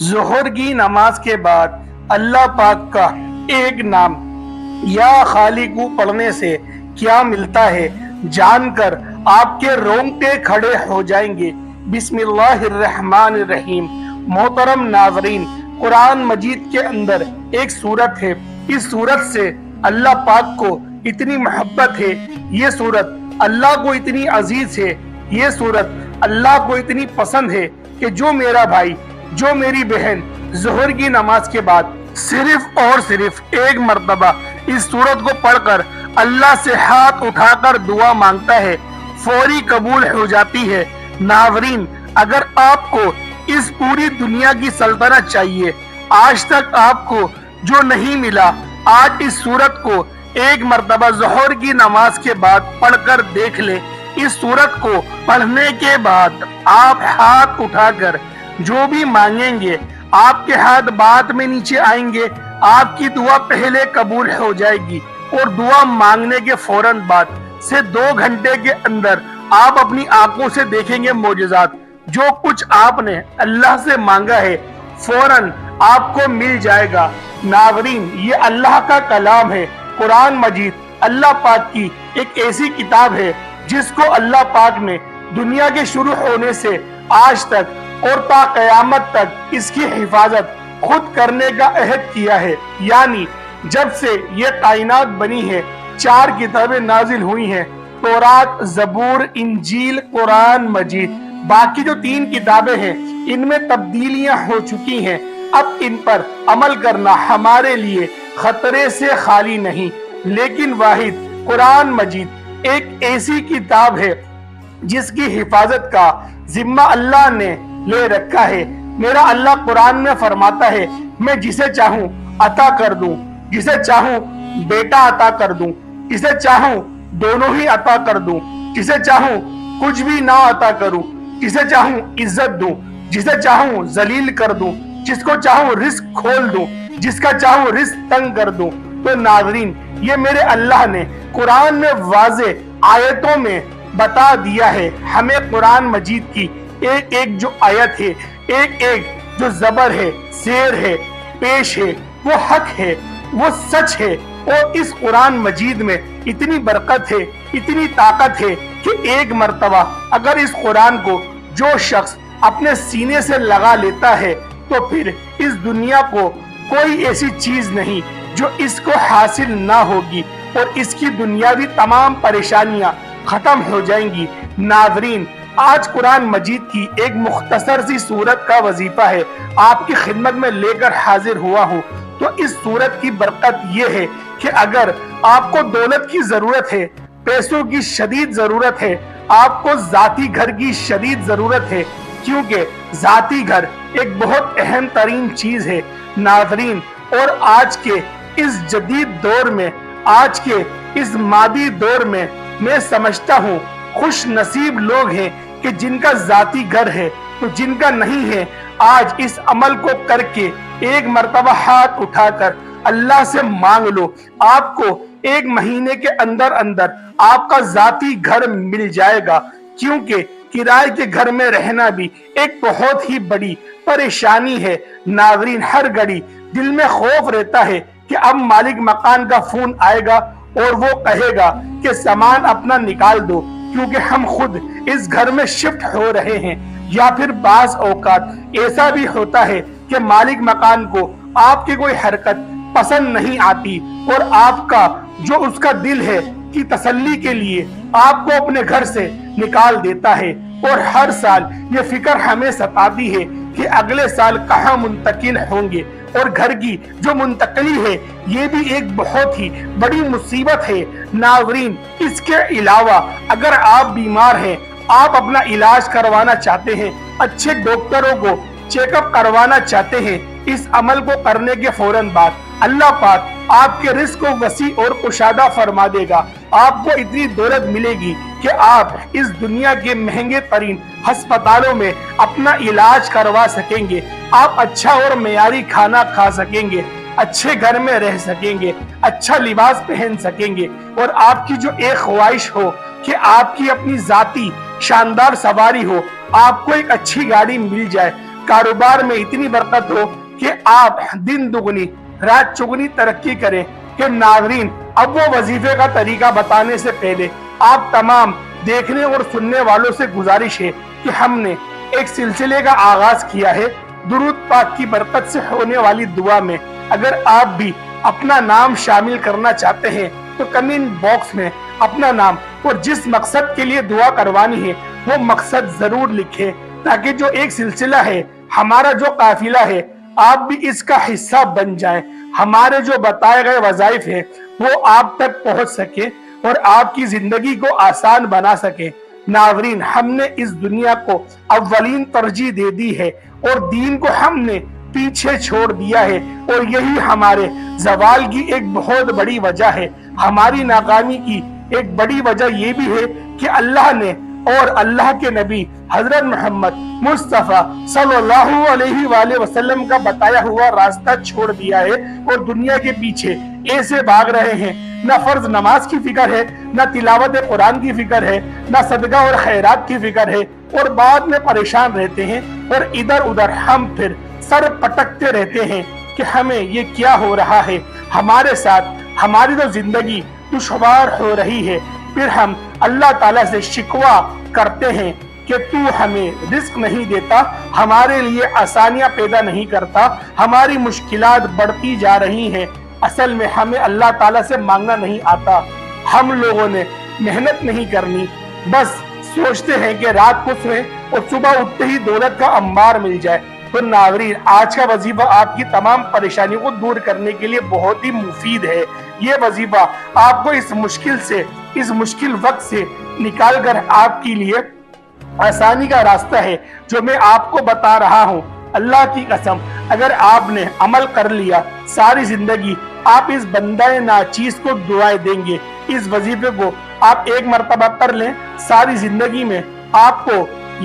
ظہر کی نماز کے بعد اللہ پاک کا ایک نام یا خالقو پڑھنے سے کیا ملتا ہے جان کر آپ کے رونگٹے کھڑے ہو جائیں گے۔ بسم اللہ الرحمن الرحیم۔ محترم ناظرین، قرآن مجید کے اندر ایک سورت ہے، اس سورت سے اللہ پاک کو اتنی محبت ہے، یہ سورت اللہ کو اتنی عزیز ہے، یہ سورت اللہ کو اتنی پسند ہے کہ جو میرا بھائی، جو میری بہن ظہر کی نماز کے بعد صرف اور صرف ایک مرتبہ اس سورت کو پڑھ کر اللہ سے ہاتھ اٹھا کر دعا مانگتا ہے، فوری قبول ہو جاتی ہے۔ ناظرین، اگر آپ کو اس پوری دنیا کی سلطنت چاہیے، آج تک آپ کو جو نہیں ملا، آج اس سورت کو ایک مرتبہ ظہر کی نماز کے بعد پڑھ کر دیکھ لے۔ اس سورت کو پڑھنے کے بعد آپ ہاتھ اٹھا کر جو بھی مانگیں گے، آپ کے ہاتھ بعد میں نیچے آئیں گے، آپ کی دعا پہلے قبول ہو جائے گی، اور دعا مانگنے کے فوراً بعد سے 2 گھنٹے کے اندر آپ اپنی آنکھوں سے دیکھیں گے معجزات۔ جو کچھ آپ نے اللہ سے مانگا ہے فوراً آپ کو مل جائے گا۔ ناظرین، یہ اللہ کا کلام ہے، قرآن مجید اللہ پاک کی ایک ایسی کتاب ہے جس کو اللہ پاک نے دنیا کے شروع ہونے سے آج تک اور تا قیامت تک اس کی حفاظت خود کرنے کا عہد کیا ہے۔ یعنی جب سے یہ کائنات بنی ہے 4 کتابیں نازل ہوئی ہیں، تورات، زبور، انجیل، قرآن مجید۔ باقی جو 3 کتابیں ہیں ان میں تبدیلیاں ہو چکی ہیں، اب ان پر عمل کرنا ہمارے لیے خطرے سے خالی نہیں، لیکن واحد قرآن مجید ایک ایسی کتاب ہے جس کی حفاظت کا ذمہ اللہ نے لے رکھا ہے۔ میرا اللہ قرآن میں فرماتا ہے، میں جسے چاہوں عطا کر دوں، جسے چاہوں بیٹا عطا کر دوں، جسے چاہوں دونوں ہی عطا کر دوں، جسے چاہوں کچھ بھی نہ عطا کروں، جسے چاہوں عزت دوں، جسے چاہوں ذلیل کر دوں، جس کو چاہوں رزق کھول دوں، جس کا چاہوں رزق تنگ کر دوں۔ تو ناظرین، یہ میرے اللہ نے قرآن میں واضح آیتوں میں بتا دیا ہے۔ ہمیں قرآن مجید کی ایک ایک جو آیت ہے، ایک ایک جو زبر ہے، زیر ہے، پیش ہے، وہ حق ہے، وہ سچ ہے۔ اور اس قرآن مجید میں اتنی برکت ہے، اتنی طاقت ہے کہ ایک مرتبہ اگر اس قرآن کو جو شخص اپنے سینے سے لگا لیتا ہے تو پھر اس دنیا کو کوئی ایسی چیز نہیں جو اس کو حاصل نہ ہوگی، اور اس کی دنیاوی تمام پریشانیاں ختم ہو جائیں گی۔ ناظرین، آج قرآن مجید کی ایک مختصر سی سورت کا وظیفہ ہے آپ کی خدمت میں لے کر حاضر ہوا ہوں۔ تو اس سورت کی برکت یہ ہے کہ اگر آپ کو دولت کی ضرورت ہے، پیسوں کی شدید ضرورت ہے، آپ کو ذاتی گھر کی شدید ضرورت ہے، کیونکہ ذاتی گھر ایک بہت اہم ترین چیز ہے ناظرین، اور آج کے اس جدید دور میں، آج کے اس مادی دور میں میں سمجھتا ہوں خوش نصیب لوگ ہیں کہ جن کا ذاتی گھر ہے، تو جن کا نہیں ہے آج اس عمل کو کر کے ایک مرتبہ ہاتھ اٹھا کر اللہ سے مانگ لو، آپ کو 1 مہینے کے اندر اندر آپ کا ذاتی گھر مل جائے گا۔ کیونکہ کرائے کے گھر میں رہنا بھی ایک بہت ہی بڑی پریشانی ہے ناظرین۔ ہر گھڑی دل میں خوف رہتا ہے کہ اب مالک مکان کا فون آئے گا اور وہ کہے گا کہ سامان اپنا نکال دو، کیونکہ ہم خود اس گھر میں شفٹ ہو رہے ہیں۔ یا پھر بعض اوقات ایسا بھی ہوتا ہے کہ مالک مکان کو آپ کی کوئی حرکت پسند نہیں آتی، اور آپ کا جو اس کا دل ہے کی تسلی کے لیے آپ کو اپنے گھر سے نکال دیتا ہے۔ اور ہر سال یہ فکر ہمیں ستاتی ہے کہ اگلے سال کہاں منتقل ہوں گے، اور گھر کی جو منتقلی ہے یہ بھی ایک بہت ہی بڑی مصیبت ہے ناظرین۔ اس کے علاوہ اگر آپ بیمار ہیں، آپ اپنا علاج کروانا چاہتے ہیں، اچھے ڈاکٹروں کو چیک اپ کروانا چاہتے ہیں، اس عمل کو کرنے کے فوراً بعد اللہ پاک آپ کے رزق کو وسیع اور کشادہ فرما دے گا۔ آپ کو اتنی دولت ملے گی کہ آپ اس دنیا کے مہنگے ترین ہسپتالوں میں اپنا علاج کروا سکیں گے، آپ اچھا اور معیاری کھانا کھا سکیں گے، اچھے گھر میں رہ سکیں گے، اچھا لباس پہن سکیں گے، اور آپ کی جو ایک خواہش ہو کہ آپ کی اپنی ذاتی شاندار سواری ہو، آپ کو ایک اچھی گاڑی مل جائے، कारोबार में इतनी बरकत हो कि आप दिन दुगनी रात चुगनी तरक्की करें। कि नाज़रीन, अब वो वजीफे का तरीका बताने से पहले आप तमाम देखने और सुनने वालों से गुजारिश है कि हमने एक सिलसिले का आगाज किया है दुरूद पाक की बरकत से होने वाली दुआ में। अगर आप भी अपना नाम शामिल करना चाहते हैं तो कमेंट बॉक्स में अपना नाम और जिस मकसद के लिए दुआ करवानी है वो मकसद जरूर लिखें, ताकि जो एक सिलसिला है, हमारा जो काफिला है, आप भी इसका हिस्सा बन जाएं। हमारे जो बताए गए वज़ाइफ हैं वो आप तक पहुंच सके और आपकी जिंदगी को आसान बना सके। नाज़रीन, हमने इस दुनिया को अव्वलीन तरजीह दे दी है और दीन को हमने पीछे छोड़ दिया है, और यही हमारे जवाल की एक बहुत बड़ी वजह है। हमारी नाकामी की एक बड़ी वजह ये भी है कि अल्लाह ने और अल्लाह के नबी हजरत मोहम्मद मुस्तफा सल्लल्लाहु अलैहि वसल्लम का बताया हुआ रास्ता छोड़ दिया है और दुनिया के पीछे ऐसे भाग रहे हैं। न फर्ज नमाज की फिक्र है, न तिलावत कुरान की फिक्र है, न सदका और खैरात की फिक्र है, और बाद में परेशान रहते हैं और इधर उधर हम फिर सर पटकते रहते हैं कि हमें ये क्या हो रहा है हमारे साथ। हमारी तो जिंदगी दुश्वार हो रही है, फिर हम अल्लाह ताला से शिकवा करते हैं कि तू हमें रिस्क नहीं देता, हमारे लिए आसानियां पैदा नहीं करता, हमारी मुश्किलात बढ़ती जा रही हैं। असल में हमें अल्लाह ताला से मांगना नहीं आता, हम लोगों ने मेहनत नहीं करनी, बस सोचते हैं कि रात को सोएं और सुबह उठते ही दौलत का अंबार मिल जाए। तो नाज़रीन, आज का वजीफा आपकी तमाम परेशानियों को दूर करने के लिए बहुत ही मुफीद है। ये वजीफा आपको इस मुश्किल वक्त से निकाल कर आपके लिए आसानी का रास्ता है जो मैं आपको बता रहा हूँ। अल्लाह की कसम, अगर आपने अमल कर लिया, सारी जिंदगी आप इस बंदाए नाचीज को दुआएं देंगे। इस वजीफे को आप एक मर्तबा कर लें, सारी जिंदगी में आपको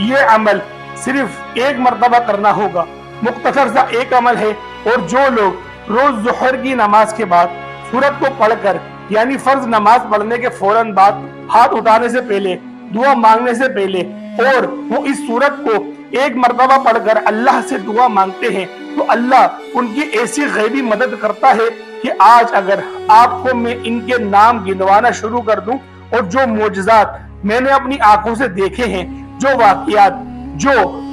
ये अमल सिर्फ एक मर्तबा करना होगा। मुख्तसर सा एक अमल है, और जो लोग रोज ज़ोहर की नमाज के बाद सूरत को पढ़कर, यानी फर्ज नमाज पढ़ने के फौरन बाद, हाथ उठाने से पहले, दुआ मांगने से पहले, और वो इस सूरत को एक मर्तबा पढ़कर अल्लाह से दुआ मांगते हैं, तो अल्लाह उनकी ऐसी गैबी मदद करता है कि आज अगर आपको मैं इनके नाम गिनवाना शुरू कर दूं, और जो मोजज़ात मैंने अपनी आंखों से देखे हैं, जो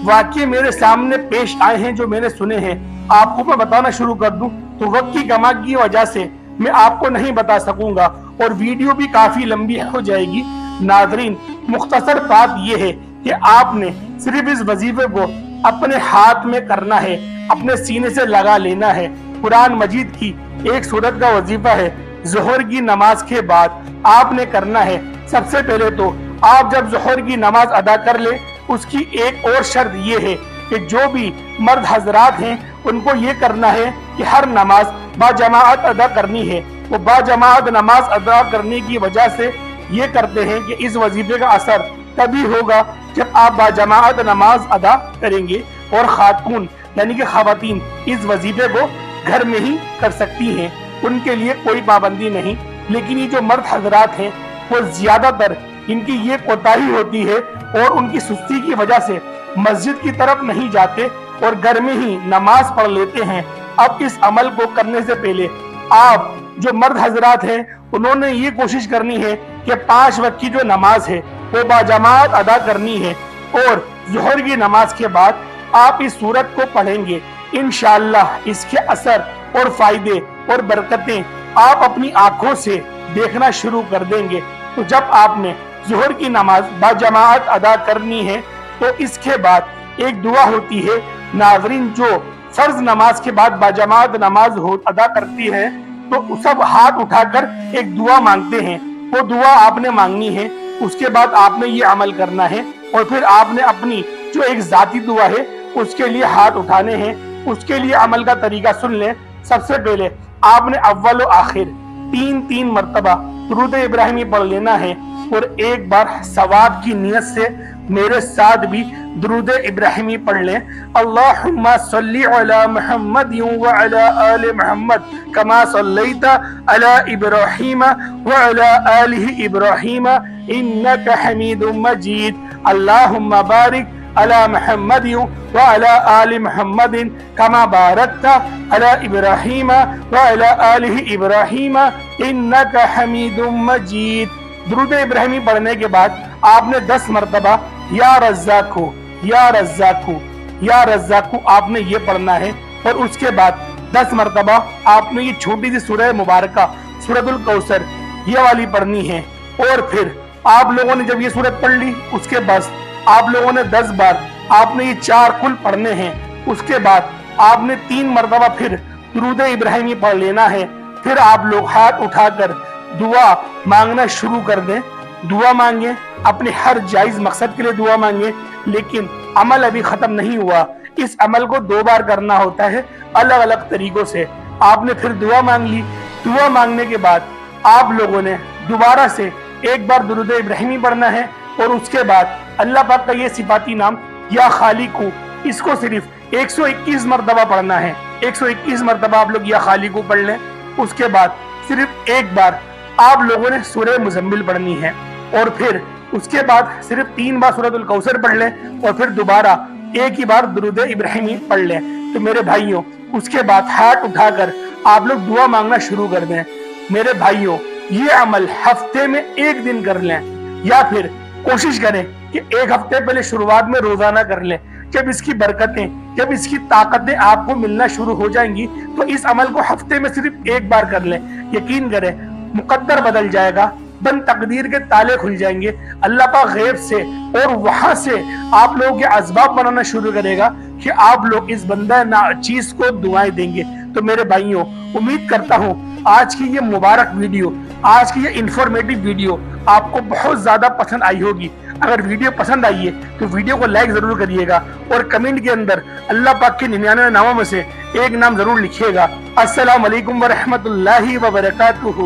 वाक़ये मेरे सामने पेश आए हैं, जो मैंने सुने हैं, आपको मैं बताना शुरू कर दूं तो वक्त की कमा की वजह से मैं आपको नहीं बता सकूंगा और वीडियो भी काफी लंबी हो जाएगी। नाज़रीन, मुख्तसर बात यह है कि आपने सिर्फ इस वजीफे को अपने हाथ में करना है, अपने सीने से लगा लेना है। कुरान मजीद की एक सूरत का वजीफा है, ज़ोहर की नमाज के बाद आपने करना है। सबसे पहले तो आप जब ज़ोहर की नमाज अदा कर ले, उसकी एक और शर्त ये है कि जो भी मर्द हजरात हैं उनको ये करना है कि हर नमाज बाजमाअत अदा करनी है। वो बाजमाअत नमाज अदा करने की वजह से ये करते हैं कि इस वजीफे का असर तभी होगा जब आप बाजमाअत नमाज अदा करेंगे। और खातून यानी कि खवातीन इस वजीफे को घर में ही कर सकती हैं, उनके लिए कोई पाबंदी नहीं। लेकिन ये जो मर्द हजरात हैं वो ज्यादातर इनकी ये कोताही होती है और उनकी सुस्ती की वजह से मस्जिद की तरफ नहीं जाते और घर में ही नमाज पढ़ लेते हैं। अब इस अमल को करने से पहले आप जो मर्द हजरात हैं उन्होंने ये कोशिश करनी है कि 5 वक्त की जो नमाज है वो बाजमात अदा करनी है, और ज़ोहर की नमाज के बाद आप इस सूरत को पढ़ेंगे। इंशाअल्लाह इसके असर और फायदे और बरकतें आप अपनी आंखों से देखना शुरू कर देंगे। तो जब आपने ज़ोहर की नमाज बाजमात अदा करनी है तो इसके बाद एक दुआ होती है। नाज़रीन, जो फर्ज नमाज के बाद बाजमात नमाज अदा करती है तो सब हाथ उठाकर एक दुआ मांगते हैं, वो दुआ आपने मांगनी है। उसके बाद आपने ये अमल करना है और फिर आपने अपनी जो एक जाती दुआ है उसके लिए हाथ उठाने हैं। उसके लिए अमल का तरीका सुन लें। सबसे पहले आपने अव्वल व आखिर 3 मर्तबा दुरूद इब्राहिमी पढ़ लेना है, और एक बार सवाब की नियत से मेरे साथ भी दुरूद इब्राहिमी पढ़ लें। अल्लाहुम्मा सल्ली अला मुहम्मद व अला आले मुहम्मद कमा सल्लैता अला इब्राहीम व अला आलिहि इब्राहीम इन्नका हमीदुम मजीद। अल्लाहुम्मा बारिक अला मुहम्मद व अला आलि मुहम्मद कमा बारकता अला इब्राहीम व अला आलि इब्राहीम इन्नका हमीदुम मजीद। दुरूद इब्राहिमी पढ़ने के बाद आपने 10 मरतबा या रज़्ज़ाक़ु या रज़्ज़ाक़ु या रज़्ज़ाक़ु आपने ये पढ़ना है। और उसके बाद 10 मरतबा आपने ये छोटी सी सूरह मुबारका सूरतुल कौसर ये वाली पढ़नी है। और फिर आप लोगों ने जब ये सूरत पढ़ ली उसके बाद आप लोगों ने 10 बार आपने ये 4 कुल पढ़ने हैं। उसके बाद आपने 3 मरतबा फिर दुरूद इब्राहिमी पढ़ लेना है। फिर आप लोग हाथ उठाकर दुआ मांगना शुरू कर दें। दुआ मांगे, अपने हर जायज मकसद के लिए दुआ मांगे, लेकिन अमल अभी खत्म नहीं हुआ। इस अमल को 2 बार करना होता है अलग अलग तरीकों से। आपने फिर दुआ मांग ली। दुआ मांगने के बाद आप लोगों ने दोबारा से एक बार दुरूद इब्राहिमी पढ़ना है। और उसके बाद अल्लाह पाक का ये सिफाती नाम या खालिकू, इसको सिर्फ 121 मरतबा पढ़ना है। 121 मरतबा आप लोग या खालिकू पढ़ लें। उसके बाद सिर्फ एक बार आप लोगों ने सूरह मुज़म्मिल पढ़नी है। और फिर उसके बाद सिर्फ 3 बार सूरतुल कौसर पढ़ लें। और फिर दोबारा एक ही बार दुरूद इब्राहिमी पढ़ लें। तो मेरे भाइयों, उसके बाद हाथ उठाकर आप लोग दुआ मांगना शुरू कर दें। मेरे भाइयों, ये अमल हफ्ते में 1 दिन कर लें, या फिर कोशिश करें कि 1 हफ्ते पहले शुरुआत में रोजाना कर लें। जब इसकी बरकतें, जब इसकी ताकतें आपको मिलना शुरू हो जाएंगी तो इस अमल को हफ्ते में सिर्फ 1 बार कर लें। यकीन करें, मुकद्दर बदल जाएगा, बंद तकदीर के ताले खुल जाएंगे। अल्लाह पाक गैब से और वहां से आप लोगों के असबाब बनाना शुरू करेगा कि आप लोग इस बंदा नाचीज को दुआएं देंगे। तो मेरे भाइयों, उम्मीद करता हूँ आज की ये मुबारक वीडियो, आज की ये इंफॉर्मेटिव वीडियो आपको बहुत ज्यादा पसंद आई होगी। अगर वीडियो पसंद आई है तो वीडियो को लाइक जरूर करिएगा और कमेंट के अंदर अल्लाह पाक के 99 नामों में से एक नाम जरूर लिखिएगा। अस्सलाम वालेकुम व रहमतुल्लाहि व बरकातुहू।